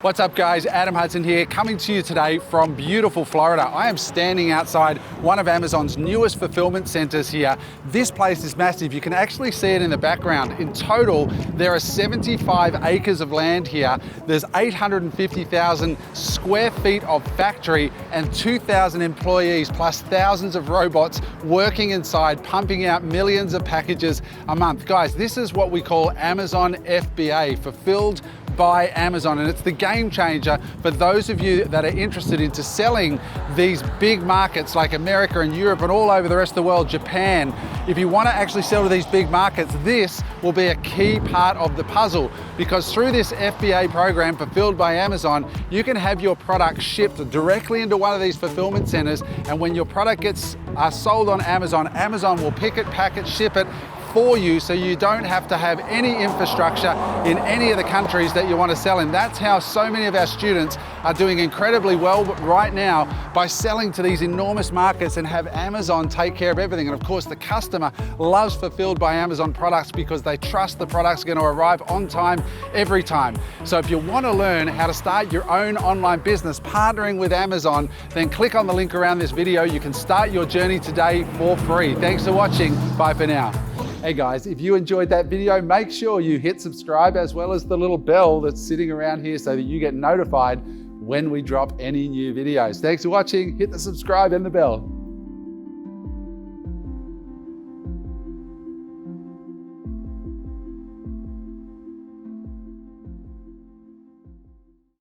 What's up guys, Adam Hudson here, coming to you today from beautiful Florida. I am standing outside one of Amazon's newest fulfillment centers here. This place is massive, you can actually see it in the background. In total, there are 75 acres of land here. There's 850,000 square feet of factory and 2,000 employees plus thousands of robots working inside, pumping out millions of packages a month. Guys, this is what we call Amazon FBA, fulfilled by Amazon, and it's the game changer for those of you that are interested into selling these big markets like America and Europe and all over the rest of the world, Japan. If you want to actually sell to these big markets, this will be a key part of the puzzle, because through this FBA program fulfilled by Amazon, you can have your product shipped directly into one of these fulfillment centers, and when your product gets sold on Amazon, Amazon will pick it, pack it, ship it for you, so you don't have to have any infrastructure in any of the countries that you want to sell in. That's how so many of our students are doing incredibly well right now, by selling to these enormous markets and have Amazon take care of everything. And of course, the customer loves fulfilled by Amazon products because they trust the product's going to arrive on time every time. So if you want to learn how to start your own online business partnering with Amazon, then click on the link around this video. You can start your journey today for free. Thanks for watching. Bye for now. Hey guys, if you enjoyed that video, make sure you hit subscribe as well as the little bell that's sitting around here so that you get notified when we drop any new videos. Thanks for watching. Hit the subscribe and the bell.